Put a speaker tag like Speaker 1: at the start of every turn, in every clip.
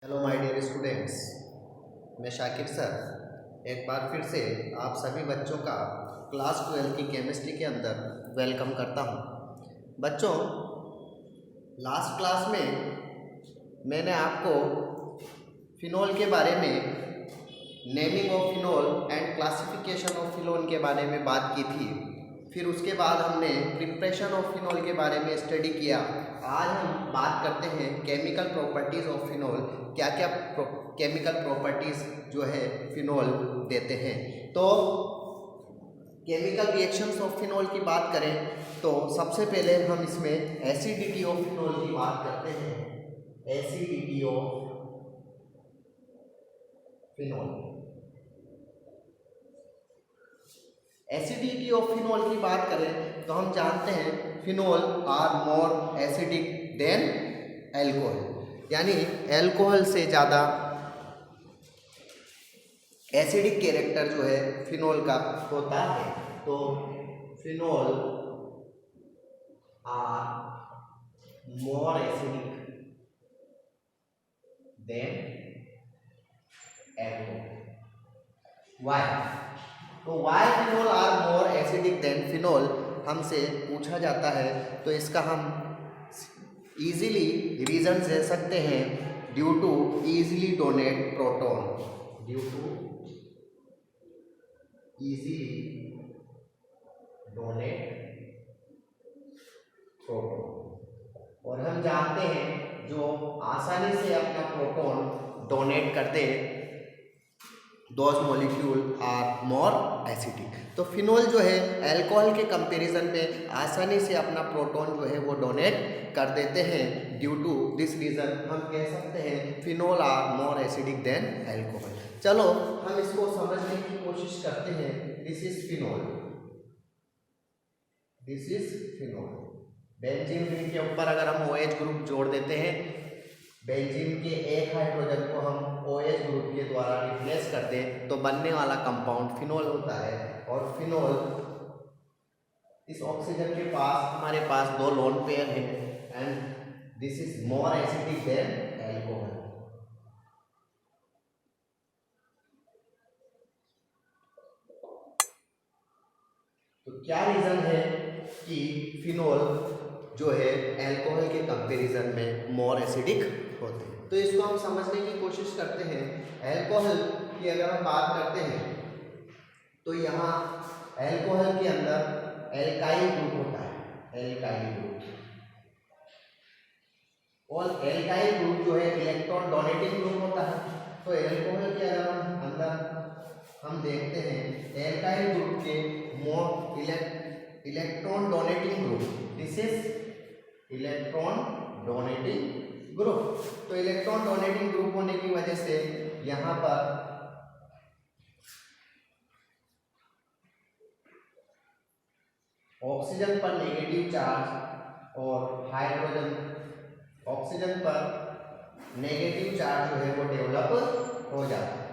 Speaker 1: Hello my dear students, मैं Shakir sir एक बार फिर से आप सभी बच्चों का क्लास 12 की केमिस्ट्री के अंदर वेलकम करता हूं। बच्चों, लास्ट क्लास में मैंने आपको फिनोल के बारे में, naming of phenol and classification of phenol के बारे में बात की थी। फिर उसके बाद हमने प्रिपरेशन ऑफ फिनोल के बारे में स्टडी किया। आज हम बात करते हैं केमिकल प्रॉपर्टीज़ ऑफ फिनोल, क्या क्या केमिकल प्रॉपर्टीज़ जो है फिनोल देते हैं। तो केमिकल रिएक्शंस ऑफ फिनोल की बात करें तो सबसे पहले हम इसमें एसिडिटी ऑफ फिनोल की बात करते हैं। Acidity of phenol, acidity of phenol की बात करें तो हम जानते हैं phenol are more acidic than alcohol, यानी एल्कोहल से ज़्यादा एसिडिक कैरेक्टर जो है फिनोल का होता है। तो phenol are more acidic than alcohol. Why? तो why phenol are more acidic than phenol हमसे पूछा जाता है, तो इसका हम इजीली रीजन दे सकते हैं, due to easily donate proton, due to easily donate proton. और हम जानते हैं जो आसानी से अपना प्रोटॉन डोनेट करते those molecule are more acidic. तो फिनोल जो है अल्कोहल के कंपैरिजन में आसानी से अपना प्रोटॉन जो है वो डोनेट कर देते हैं। ड्यू टू दिस रीज़न हम कह सकते हैं phenol are more acidic than alcohol. चलो हम इसको समझने की कोशिश करते हैं। This is phenol, this is phenol. Benzene ring के ऊपर अगर हम OH ग्रुप जोड़ देते हैं, बेंजीन के एक हाइड्रोजन को हम OH ग्रुप के द्वारा रिप्लेस कर दें तो बनने वाला कंपाउंड फिनोल होता है। और फिनोल, इस ऑक्सीजन के पास हमारे पास दो लोन पेयर है and this is more acidic than alcohol. तो क्या रीजन है कि फिनोल जो है अल्कोहल के कंपैरिजन में मोर एसिडिक होते हैं? तो इसको हम समझने की कोशिश करते हैं। अल्कोहल की अगर हम बात करते हैं तो यहाँ अल्कोहल के अंदर एल्काइल ग्रुप होता है, एल्काइल ग्रुप। और एल्काइल ग्रुप जो है इलेक्ट्रॉन डोनेटिंग ग्रुप होता है। तो अल्कोहल के अगर हम अंदर हम देखते हैं एल्काइल ग्रुप के more electron donating group, this is electron donating group. तो इलेक्ट्रॉन डोनेटिंग ग्रुप होने की वजह से यहाँ पर ऑक्सीजन पर नेगेटिव चार्ज और हाइड्रोजन, ऑक्सीजन पर नेगेटिव चार्ज जो है वो डेवलप हो जाता है।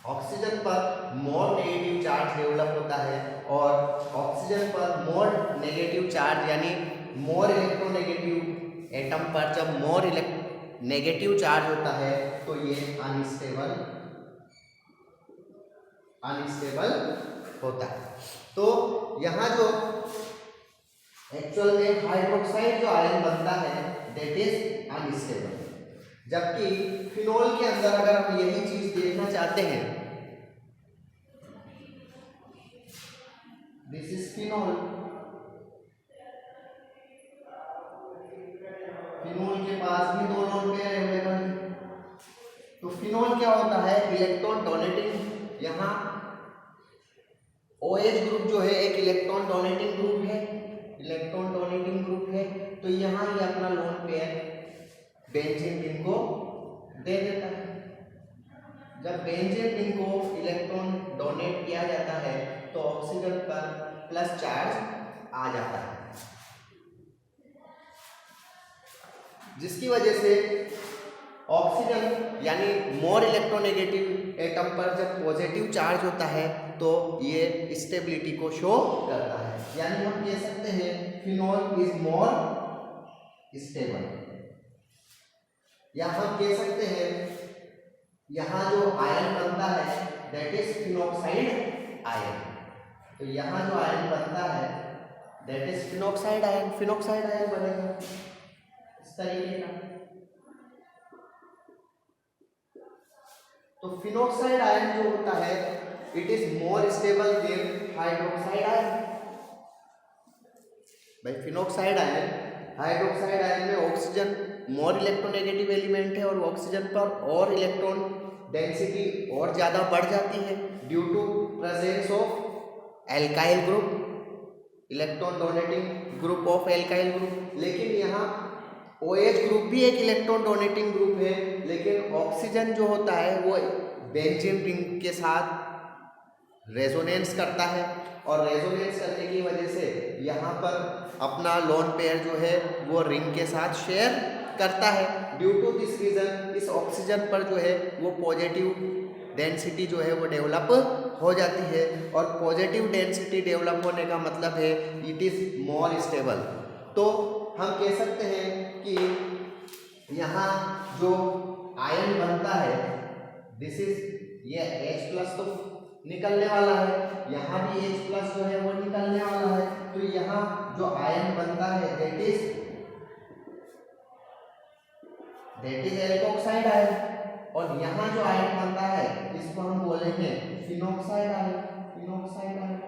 Speaker 1: ऑक्सीजन पर मोर नेगेटिव चार्ज डेवलप होता है और ऑक्सीजन पर मोर नेगेटिव चार्ज यानी मोर इलेक्ट्रोनेगेटिव एटम पर जब मोर नेगेटिव चार्ज होता है तो ये अनस्टेबल होता है। तो यहाँ जो एक्चुअल में हाइड्रोक्साइड जो आयन बनता है दैट इज अनस्टेबल, जबकि फिनोल के अंदर अगर हम यही चीज देखना चाहते हैं, दिस इज फिनोल। फिनोल के पास भी दो लोन पेयर अवेलेबल है। तो फिनोल क्या होता है, इलेक्ट्रॉन डोनेटिंग। यहाँ OH ग्रुप जो है एक इलेक्ट्रॉन डोनेटिंग ग्रुप है, इलेक्ट्रॉन डोनेटिंग ग्रुप है। तो यहाँ ये अपना लोन पेयर बेंजीन रिंग को दे देता है। जब बेंजीन रिंग को इलेक्ट्रॉन डोनेट किया जाता है तो ऑक्सीजन पर प्लस चार्ज आ जाता है, जिसकी वजह से ऑक्सीजन यानी मोर इलेक्ट्रोनेगेटिव एटम पर जब पॉजिटिव चार्ज होता है तो ये स्टेबिलिटी को शो करता है। यानी हम कह सकते हैं फिनोल इज मोर स्टेबल, या हम कह सकते हैं यहाँ जो आयन बनता है दैट इज फिनोक्साइड आयन। तो यहाँ जो आयन बनता है that is phenoxide ion, phenoxide ion बनेगा इस तरीके का। तो फिनोक्साइड आयन जो होता है it is more stable then hydroxide ion. भाई फिनोक्साइड आयन हाइड्रोक्साइड आयन में ऑक्सीजन मोर इलेक्ट्रोनेगेटिव एलिमेंट है और ऑक्सीजन पर और इलेक्ट्रॉन डेंसिटी और ज़्यादा बढ़ जाती है due to presence of alkyl group, electron donating group of alkyl group. लेकिन यहाँ OH ग्रुप भी एक इलेक्ट्रॉन डोनेटिंग ग्रुप है, लेकिन ऑक्सीजन जो होता है वो बेंजीन रिंग के साथ रेजोनेंस करता है और रेजोनेंस करने की वजह से यहाँ पर अपना लोन पेयर जो है वो रिंग के साथ शेयर करता है। ड्यू टू दिस रीजन इस ऑक्सीजन पर जो है वो पॉजिटिव डेंसिटी जो है वो डेवलप हो जाती है, और पॉजिटिव डेंसिटी डेवलप होने का मतलब है इट इज मोर स्टेबल। तो हम कह सकते हैं कि यहाँ जो आयन बनता है दिस इज ये H+ तो निकलने वाला है, यहाँ भी H+ जो है वो निकलने वाला है। तो यहाँ जो आयन बनता है दैट इज एल्कोक्साइड आयन, और यहाँ जो आयन बनता है इसको हम बोलेंगे phenoxide ion, phenoxide ion.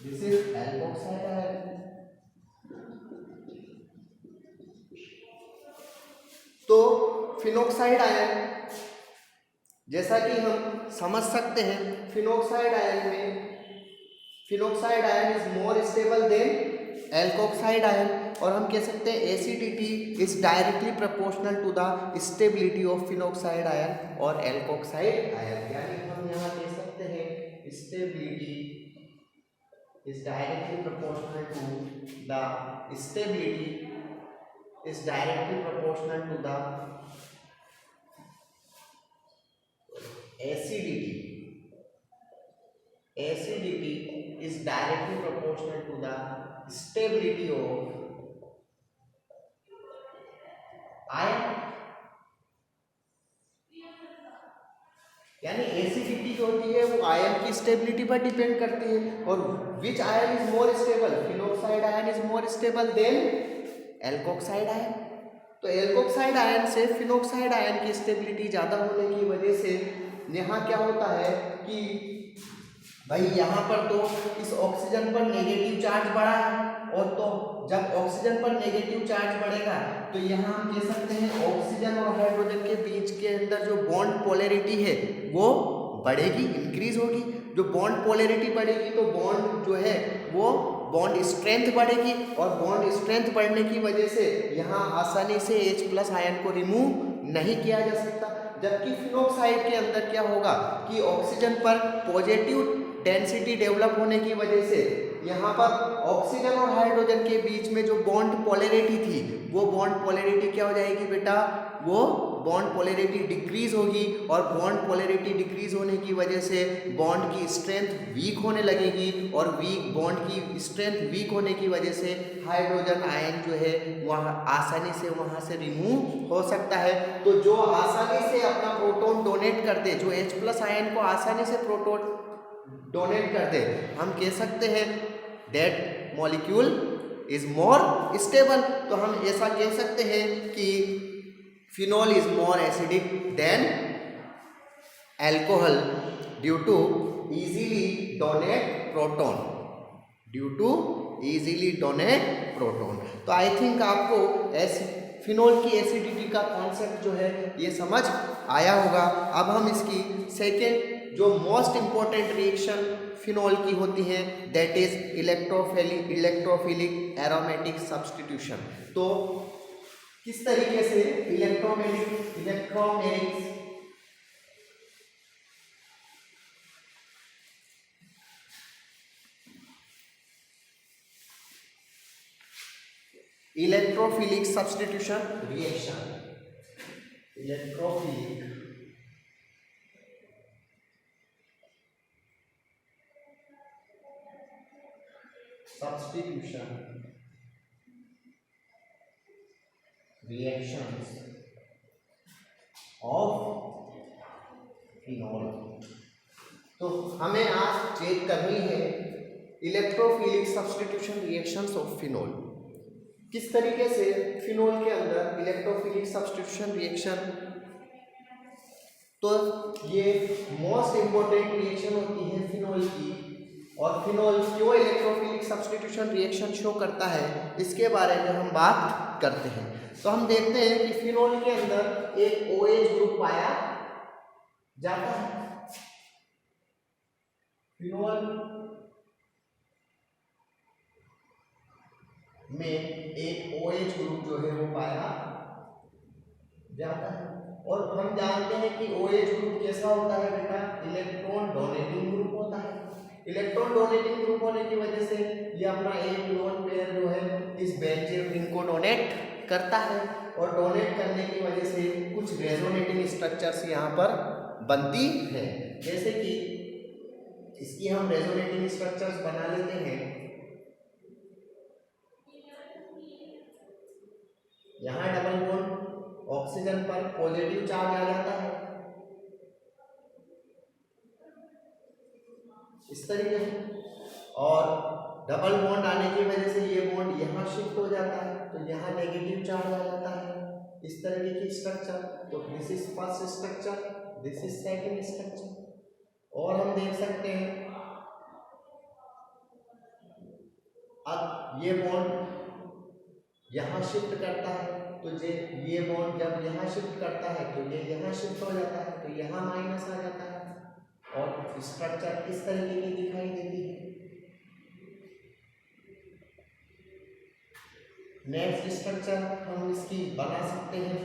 Speaker 1: This is alkoxide ion. तो फिनोक्साइड आयन जैसा कि हम समझ सकते हैं phenoxide ion is more stable than alkoxide ion, और हम कह सकते हैं acidity is directly proportional to the stability of phenoxide ion और एल्कोक्साइड आयन। यानी हम यहाँ कह सकते हैं stability is directly proportional to the stability is directly proportional to the acidity is directly proportional to the stability of ion। यानी acidity जो होती है वो आयन की स्टेबिलिटी पर डिपेंड करती है, और विच ion is more stable, phenoxide ion is more stable than alkoxide ion. तो एल्कोक्साइड आयन से फिनोक्साइड आयन की स्टेबिलिटी ज़्यादा होने की वजह से यहाँ क्या होता है कि भाई यहाँ पर तो इस ऑक्सीजन पर नेगेटिव चार्ज बढ़ा है, और तो जब ऑक्सीजन पर नेगेटिव चार्ज बढ़ेगा तो यहाँ हम कह सकते हैं ऑक्सीजन और हाइड्रोजन के बीच के अंदर जो बॉन्ड पोलैरिटी है वो बढ़ेगी, इंक्रीज होगी। जो बॉन्ड पोलैरिटी बढ़ेगी तो बॉन्ड जो है वो बॉन्ड स्ट्रेंथ बढ़ेगी, और बॉन्ड स्ट्रेंथ बढ़ने की वजह से यहाँ आसानी से H+ आयन को रिमूव नहीं किया जा सकता। जबकि फिनोक्साइड के अंदर क्या होगा कि ऑक्सीजन पर पॉजिटिव डेंसिटी डेवलप होने की वजह से यहाँ पर ऑक्सीजन और हाइड्रोजन के बीच में जो बॉन्ड पोलैरिटी थी वो बॉन्ड पोलैरिटी क्या हो जाएगी बेटा, वो बॉन्ड पोलैरिटी डिक्रीज होगी, और बॉन्ड पोलैरिटी डिक्रीज होने की वजह से बॉन्ड की स्ट्रेंथ वीक होने लगेगी, और बॉन्ड की स्ट्रेंथ वीक होने की वजह से हाइड्रोजन आयन जो है वह आसानी से वहाँ से रिमूव हो सकता है। तो जो आसानी से अपना प्रोटॉन डोनेट कर दे, जो H+ आयन को आसानी से प्रोटॉन डोनेट कर दे, हम कह सकते हैं that molecule is more stable. तो हम ऐसा कह सकते हैं कि phenol is more acidic than alcohol due to easily donate proton, तो आई थिंक आपको फिनोल की एसिडिटी का कॉन्सेप्ट जो है ये समझ आया होगा। अब हम इसकी सेकेंड जो मोस्ट इंपॉर्टेंट रिएक्शन फिनोल की होती है that is electrophilic aromatic substitution. तो किस तरीके से electrophilic substitution reaction, electrophilic substitution reactions of phenol. तो हमें आज चेक करनी है electrophilic substitution reactions of phenol. किस तरीके से फिनोल के अंदर इलेक्ट्रोफिलिक सब्स्टिट्यूशन रिएक्शन, तो ये मोस्ट इंपॉर्टेंट रिएक्शन होती है फिनोल की। और फिनोल क्यों इलेक्ट्रोफिलिक सब्स्टिट्यूशन रिएक्शन शो करता है, इसके बारे में हम बात करते हैं। तो हम देखते हैं कि फिनोल के अंदर एक OH ग्रुप पाया जाता है। फिनोल में एक OH ग्रुप जो है वो पाया जाता है। और हम जानते हैं कि OH ग्रुप कैसा होता है बेटा, इलेक्ट्रॉन डोनेटिंग ग्रुप होता है। इलेक्ट्रॉन डोनेटिंग ग्रुप होने की वजह से ये अपना एक लोन पेयर जो है इस बेंजीन रिंग को डोनेट करता है, और डोनेट करने की वजह से कुछ रेजोनेटिंग स्ट्रक्चर्स यहाँ पर बनती है। जैसे कि इसकी हम रेजोनेटिंग स्ट्रक्चर्स बना लेते हैं। यहाँ डबल बॉन्ड ऑक्सीजन पर पॉजिटिव चार्ज आ जाता है इस तरीके से, और डबल बॉन्ड आने की वजह से ये बॉन्ड यहाँ शिफ्ट हो जाता है, तो यहाँ नेगेटिव चार्ज आ जाता है इस तरीके की स्ट्रक्चर। तो this is first structure, this is second structure. और हम देख सकते हैं अब ये बॉन्ड यहाँ शिफ्ट करता है, तो ये बॉन्ड जब यहाँ शिफ्ट करता है तो ये यहाँ शिफ्ट हो जाता है, तो यहाँ माइनस आ जाता है, और स्ट्रक्चर इस तरीके की दिखाई देती है। नेक्स्ट स्ट्रक्चर हम इसकी बना सकते हैं।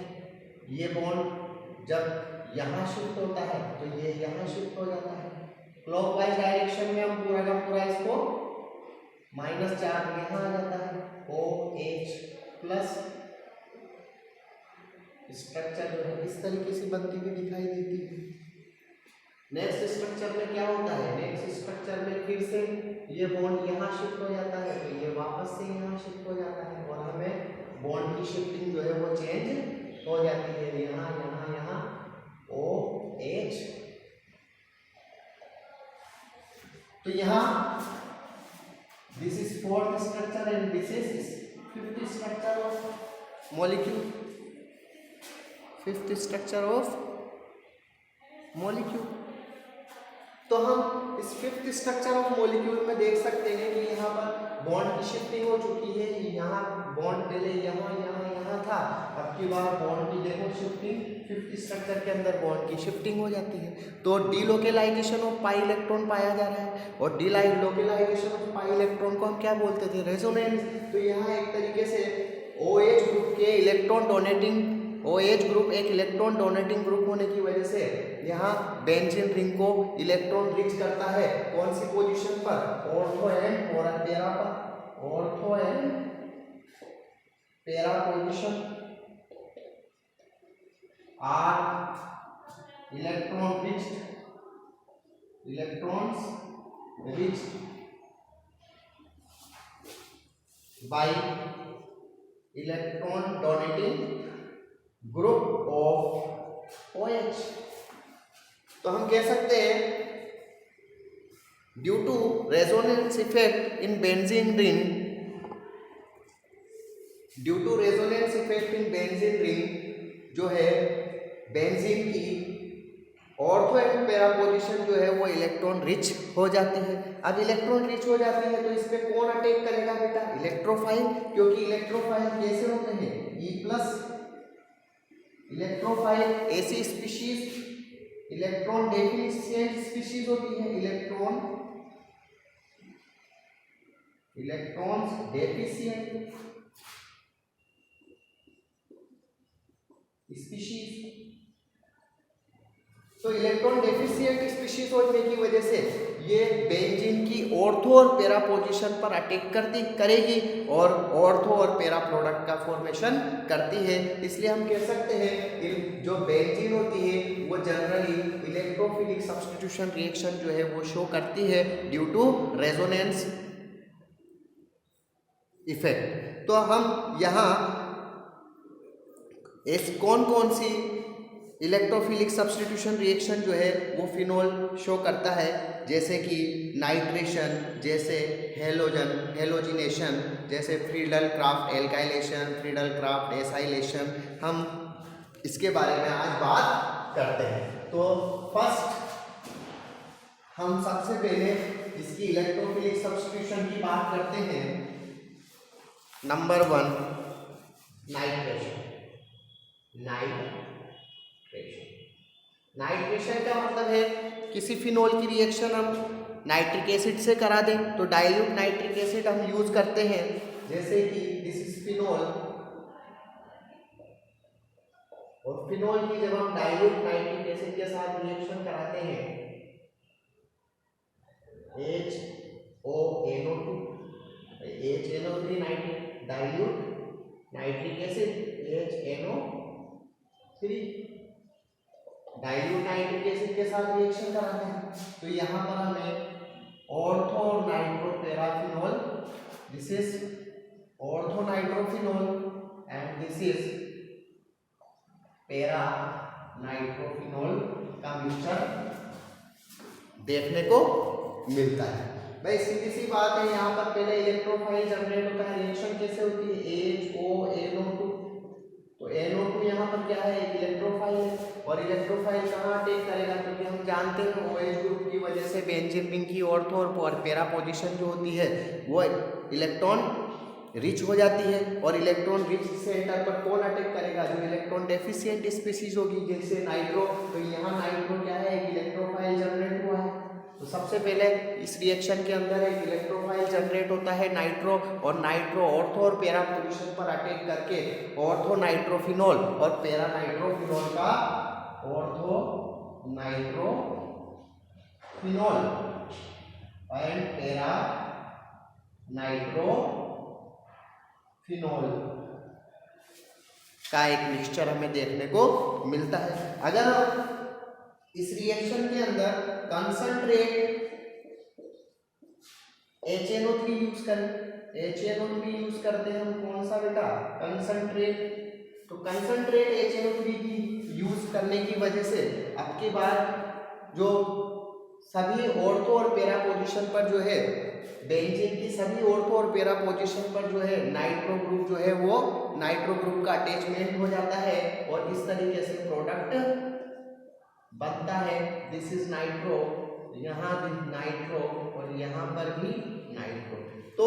Speaker 1: ये बॉन्ड जब यहाँ शिफ्ट होता है तो ये यहाँ शिफ्ट हो जाता है। क्लॉकवाइज डायरेक्शन में हम पूरा का पूरा इसको माइनस चार्ज यहाँ आ जाता है, OH प्लस स्ट्रक्चर जो है इस तरीके से बनती हुई दिखाई देती है। नेक्स्ट स्ट्रक्चर में क्या होता है, नेक्स्ट स्ट्रक्चर में फिर से ये बॉन्ड यहाँ शिफ्ट हो जाता है, तो ये वापस से यहाँ शिफ्ट हो जाता है, और हमें बॉन्ड की शिफ्टिंग जो है वो चेंज हो जाती है। यहाँ यहाँ यहाँ OH, तो यहाँ this is fourth structure and this is fifth structure of molecule, fifth structure of molecule. तो हम इस फिफ्थ स्ट्रक्चर ऑफ मॉलिक्यूल में देख सकते हैं कि यहाँ पर बॉन्ड की शिफ्टिंग हो चुकी है। यहाँ बॉन्ड पहले यहाँ यहाँ यहाँ था, अब की बार बॉन्ड की देखो शिफ्टिंग, फिफ्थ स्ट्रक्चर के अंदर बॉन्ड की शिफ्टिंग हो जाती है। तो डीलोकेलाइजेशन ऑफ पाई इलेक्ट्रॉन पाया जा रहा है, और डीलोकेलाइजेशन ऑफ पाई इलेक्ट्रॉन को हम क्या बोलते थे, रेजोनेंस। तो यहाँ एक तरीके से OH ग्रुप के इलेक्ट्रॉन डोनेटिंग, OH ग्रुप एक इलेक्ट्रॉन डोनेटिंग ग्रुप होने की वजह से यहाँ बेंजीन रिंग को इलेक्ट्रॉन रिच करता है। कौन सी पोजीशन पर, ऑर्थो एंड पैरा पर, ortho and para position are electron riched, electrons riched by electron donating group of OH। तो हम कह सकते हैं due to resonance effect in benzene ring, due to resonance effect in benzene ring जो है benzene की ortho and para position जो है वो इलेक्ट्रॉन रिच हो जाती है। अब इलेक्ट्रॉन रिच हो जाती है तो इस पे कौन अटैक करेगा बेटा, इलेक्ट्रोफाइल, क्योंकि इलेक्ट्रोफाइल कैसे होते हैं, E+ इलेक्ट्रोफाइल ऐसी स्पीशीज, इलेक्ट्रॉन डेफिशिएंट स्पीशीज होती है, इलेक्ट्रॉन्स डेफिशिएंट स्पीशीज। तो इलेक्ट्रॉन डेफिशिएंट स्पीशीज होने की वजह से ये बेंजीन की ऑर्थो और पैरा पोजीशन पर अटैक करेगी, और ऑर्थो और पैरा प्रोडक्ट का फॉर्मेशन करती है। इसलिए हम कह सकते हैं जो बेंजीन होती है वो जनरली इलेक्ट्रोफिलिक सब्स्टिट्यूशन रिएक्शन जो है वो शो करती है ड्यू टू रेजोनेंस इफेक्ट। तो हम यहाँ कौन कौन सी इलेक्ट्रोफिलिक सब्स्टिट्यूशन रिएक्शन जो है वो फिनोल शो करता है, जैसे कि नाइट्रेशन, जैसे हेलोजिनेशन, जैसे Friedel craft alkylation, Friedel Crafts acylation, हम इसके बारे में आज बात करते हैं। तो फर्स्ट हम सबसे पहले इसकी इलेक्ट्रोफिलिक सब्स्टिट्यूशन की बात करते हैं। Number 1 nitration. नाइट्रेशन का मतलब है किसी फिनोल की रिएक्शन हम नाइट्रिक एसिड से करा दें तो डाइल्यूट नाइट्रिक एसिड हम यूज करते हैं, जैसे कि दिस इज फिनोल, और फिनोल की जब हम डाइल्यूट नाइट्रिक एसिड के साथ रिएक्शन कराते हैं HONO2 HNO3 nitric dilute nitric acid HNO3 dilute nitric acid के साथ रिएक्शन कराते हैं तो यहाँ पर हमें ortho nitroparaphenol, this is ortho nitrophenol and this is para nitrophenol का मिक्सचर देखने को मिलता है। भाई सीधी सी बात है, यहाँ पर पहले इलेक्ट्रोफाइल जनरेट होता है, रिएक्शन कैसे होती है HONO2, तो NO2 यहाँ पर क्या है, एक इलेक्ट्रोफाइल है, और इलेक्ट्रोफाइल कहाँ अटैक करेगा, क्योंकि हम जानते हैं OH ग्रुप की वजह से बेंजीन रिंग की ऑर्थो और पेरा पोजीशन जो होती है वो इलेक्ट्रॉन रिच हो जाती है, और इलेक्ट्रॉन रिच सेंटर पर कौन अटैक करेगा, जो इलेक्ट्रॉन डेफिशिएंट स्पीसीज होगी जैसे नाइट्रो, तो यहाँ नाइट्रो क्या है, एक इलेक्ट्रोफाइल जनरेट हुआ है। तो सबसे पहले इस रिएक्शन के अंदर एक इलेक्ट्रोफाइल जनरेट होता है नाइट्रो, और नाइट्रो ऑर्थो और पेरा पोजीशन पर अटैक करके ऑर्थो नाइट्रोफिनोल और पेरा नाइट्रोफिनोल का ऑर्थो नाइट्रोफिनोल एंड पेरा नाइट्रोफिनोल का एक मिक्सचर हमें देखने को मिलता है। अगर हम इस रिएक्शन के अंदर कंसंट्रेट HNO3 यूज करें, HNO3 यूज करते हैं हम कौन सा बेटा, कंसंट्रेट, तो कंसंट्रेट HNO3 की यूज करने की वजह से आपके बाद जो सभी ऑर्थो और पेरा पोजीशन पर जो है बेंजीन की सभी ऑर्थो और पेरा पोजीशन पर जो है नाइट्रो ग्रुप जो है वो नाइट्रो ग्रुप का अटैचमेंट हो जाता है, और इस तरीके से प्रोडक्ट बनता है। दिस इज नाइट्रो, यहाँ भी नाइट्रो और यहाँ पर भी नाइट्रो। तो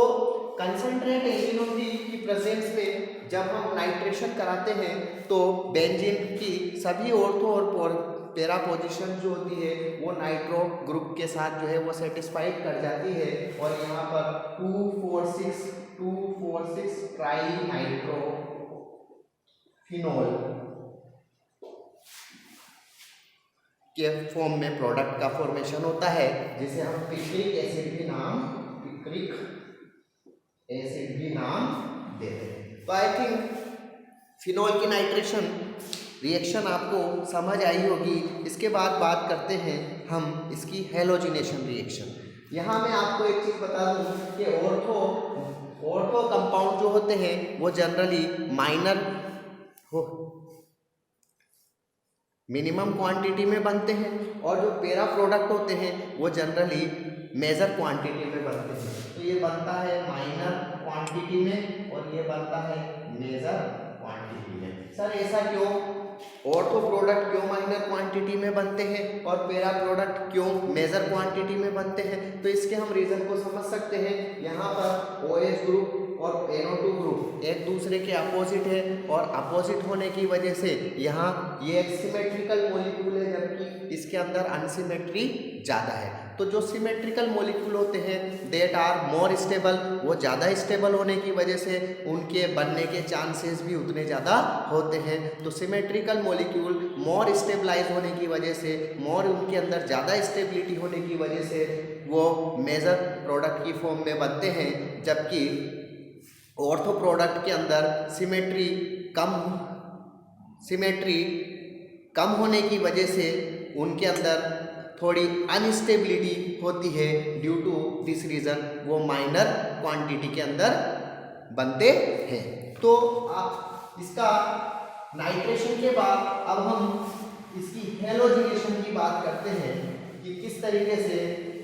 Speaker 1: कंसंट्रेट HNO3 की प्रेजेंस में जब हम नाइट्रेशन कराते हैं तो बेंजीन की सभी ऑर्थो और पेरा पोजीशन जो होती है वो नाइट्रो ग्रुप के साथ जो है वो सेटिस्फाइड कर जाती है, और यहाँ पर 2,4,6 ट्राई नाइट्रो फिनोल के फॉर्म में प्रोडक्ट का फॉर्मेशन होता है, जिसे हम पिक्रिक एसिड भी नाम देते हैं। तो आई थिंक फिनोल की नाइट्रेशन रिएक्शन आपको समझ आई होगी। इसके बाद बात करते हैं हम इसकी हेलोजिनेशन रिएक्शन। यहाँ मैं आपको एक चीज़ बता दूँ कि ऑर्थो कंपाउंड जो होते हैं वो जनरली माइनर मिनिमम क्वांटिटी में बनते हैं, और जो पेरा प्रोडक्ट होते हैं वो जनरली मेजर क्वांटिटी में बनते हैं। तो ये बनता है माइनर क्वांटिटी में और ये बनता है मेजर क्वांटिटी में। सर ऐसा क्यों, ऑर्थो प्रोडक्ट क्यों माइनर क्वांटिटी में बनते हैं और पेरा प्रोडक्ट क्यों मेजर क्वांटिटी में बनते हैं? तो इसके हम रीजन को समझ सकते हैं। यहाँ पर OH ग्रुप और NO2 ग्रुप एक दूसरे के अपोजिट है, और अपोजिट होने की वजह से यहाँ ये एक सिमेट्रिकल मॉलिक्यूल है, जबकि इसके अंदर अनसिमेट्री ज़्यादा है। तो जो सिमेट्रिकल मॉलिक्यूल होते हैं देट आर मोर स्टेबल, वो ज़्यादा स्टेबल होने की वजह से उनके बनने के चांसेस भी उतने ज़्यादा होते हैं। तो सिमेट्रिकल मॉलिक्यूल मोर स्टेबलाइज होने की वजह से, मोर उनके अंदर ज़्यादा स्टेबिलिटी होने की वजह से वो मेजर प्रोडक्ट की फॉर्म में बनते हैं, जबकि ऑर्थो प्रोडक्ट के अंदर सिमेट्री कम होने की वजह से उनके अंदर थोड़ी अनस्टेबिलिटी होती है। ड्यू टू दिस रीज़न वो माइनर क्वांटिटी के अंदर बनते हैं। तो आप इसका नाइट्रेशन के बाद अब हम इसकी हेलोजिनेशन की बात करते हैं कि किस तरीके से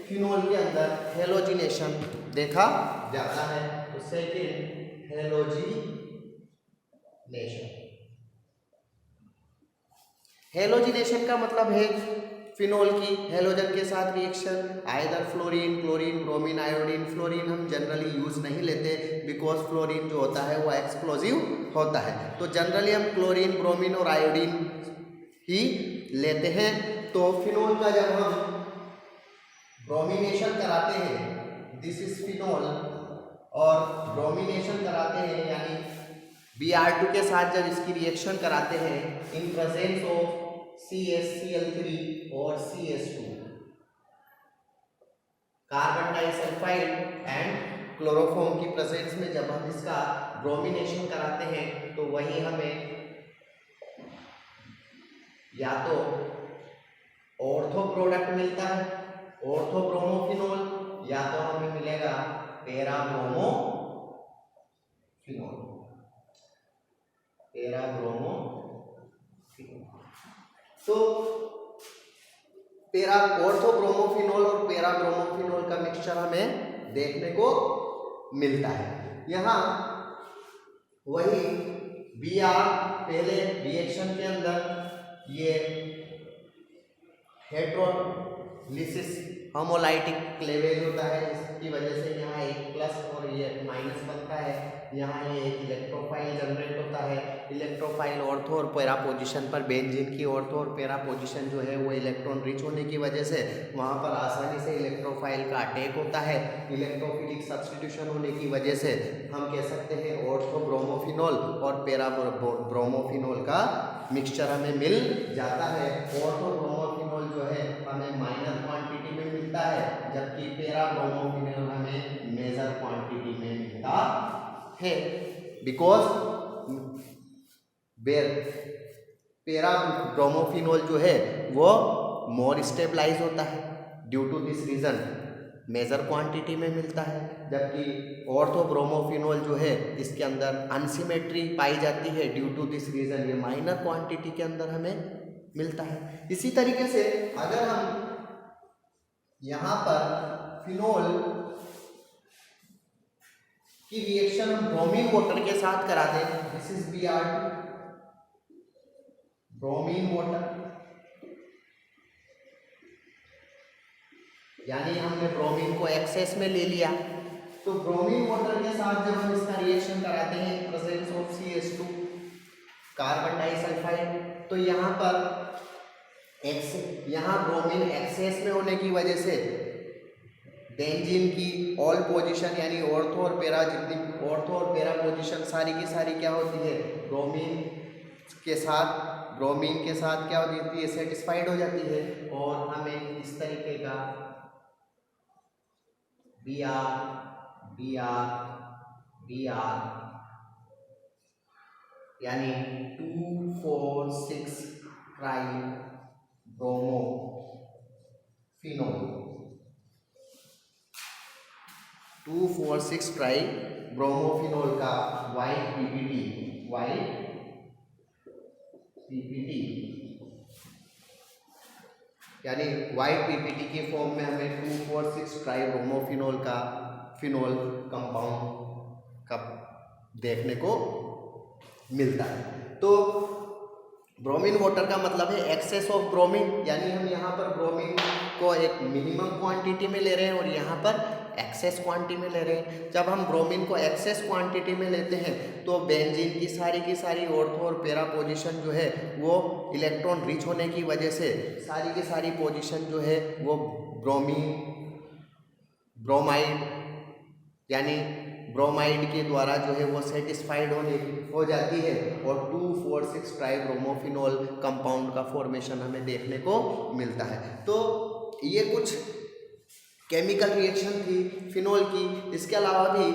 Speaker 1: फिनोल के अंदर हेलोजिनेशन देखा जाता है। तो सेकेंड, हेलोजिनेशन का मतलब है फिनोल की हेलोजन के साथ reaction, either fluorine, chlorine, bromine, iodine. Fluorine हम जनरली यूज नहीं लेते बिकॉज फ्लोरीन जो होता है वो एक्सप्लोजिव होता है। तो जनरली हम क्लोरीन, ब्रोमीन और आयोडीन ही लेते हैं। तो फिनोल का जब हम ब्रोमिनेशन कराते हैं, दिस इज फिनोल, और ब्रोमिनेशन कराते हैं यानी Br2 के साथ जब इसकी रिएक्शन कराते हैं इन प्रेजेंस ऑफ CaCl3 और CS2, carbon disulphide and chloroform की प्रेजेंस में जब हम इसका ब्रोमिनेशन कराते हैं तो वही हमें या तो ऑर्थो प्रोडक्ट मिलता है, ऑर्थो ब्रोमोफिनोल, या तो हमें मिलेगा पैरा ब्रोमोफिनोल। तो ऑर्थो ब्रोमोफिनोल और पैरा ब्रोमोफिनोल का मिक्सचर हमें देखने को मिलता है। यहाँ वही Br पहले रिएक्शन के अंदर ये हेड्रोलिसिस होमोलाइटिक क्लेवेज होता है, जिसकी वजह से यहाँ एक प्लस और ये माइनस बनता है। यहाँ ये एक इलेक्ट्रोफाइल जनरेट होता है। इलेक्ट्रोफाइल ऑर्थो और पैरा पोजीशन पर, बेंजीन की ऑर्थो और पैरा पोजीशन जो है वो इलेक्ट्रॉन रिच होने की वजह से वहाँ पर आसानी से इलेक्ट्रोफाइल का अटैक होता है। इलेक्ट्रोफिलिक सब्स्टिट्यूशन होने की वजह से हम कह सकते हैं ऑर्थो ब्रोमोफिनोल और पैरा ब्रोमोफिनोल का मिक्सचर हमें मिल जाता है। ऑर्थो ब्रोमोफिनोल जो है हमें माइनर क्वांटिटी में मिलता है, जबकि पैरा ब्रोमोफिनोल हमें मेजर क्वांटिटी में मिलता है। बिकॉज पैरा ब्रोमोफिनोल जो है वो मोर स्टेबलाइज होता है, due to this reason major quantity में मिलता है, जबकि ऑर्थो ब्रोमोफिनोल जो है इसके अंदर अनसिमेट्री पाई जाती है, ड्यू टू दिस रीजन ये माइनर क्वांटिटी के अंदर हमें मिलता है। इसी तरीके से अगर हम यहाँ पर फिनोल की रिएक्शन हम ब्रोमीन वाटर के साथ करा दें, this is Br2, bromine water, यानी हमने ब्रोमीन को एक्सेस में ले लिया। तो ब्रोमीन वाटर के साथ जब हम इसका रिएक्शन कराते हैं presence of CS2, carbon disulphide, तो यहाँ पर यहाँ ब्रोमीन एक्सेस में होने की वजह से बेंजीन की ऑल पोजीशन यानी ऑर्थो और पैरा, जितनी ऑर्थो और पैरा पोजीशन सारी की सारी क्या होती है, ब्रोमीन के साथ क्या होती है, सेटिस्फाइड हो जाती है, और हमें इस तरीके का Br यानी 2,4,6 ट्राई ब्रोमोफिनोल, 2,4,6 ट्राई ब्रोमोफिनोल का वाइट पीपीटी यानी वाइट पीपीटी के फॉर्म में हमें 2,4,6 ट्राई ब्रोमोफिनोल का फिनोल कंपाउंड का देखने को मिलता है। तो ब्रोमीन वाटर का मतलब है एक्सेस ऑफ ब्रोमीन, यानी हम यहाँ पर ब्रोमीन को एक मिनिमम क्वांटिटी में ले रहे हैं और यहाँ पर एक्सेस क्वांटिटी में ले रहे हैं। जब हम ब्रोमीन को एक्सेस क्वांटिटी में लेते हैं तो बेंजीन की सारी ऑर्थो और पैरा पोजीशन जो है वो इलेक्ट्रॉन रिच होने की वजह से सारी की सारी पोजीशन जो है वो ब्रोमाइड यानी ब्रोमाइड के द्वारा जो है वो सेटिस्फाइड हो जाती है, और 2,4,6 ट्राई ब्रोमोफिनोल कंपाउंड का फॉर्मेशन हमें देखने को मिलता है। तो ये कुछ केमिकल रिएक्शन थी फिनोल की। इसके अलावा भी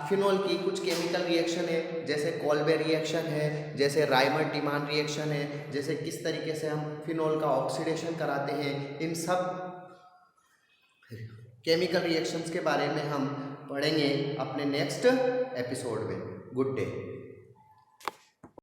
Speaker 1: फिनोल की कुछ केमिकल रिएक्शन है, जैसे कोल्बे रिएक्शन है, जैसे रायमर-टिमान रिएक्शन है, जैसे किस तरीके से हम फिनोल का ऑक्सीडेशन कराते हैं। इन सब केमिकल रिएक्शंस के बारे में हम पढ़ेंगे अपने नेक्स्ट एपिसोड में। Good day.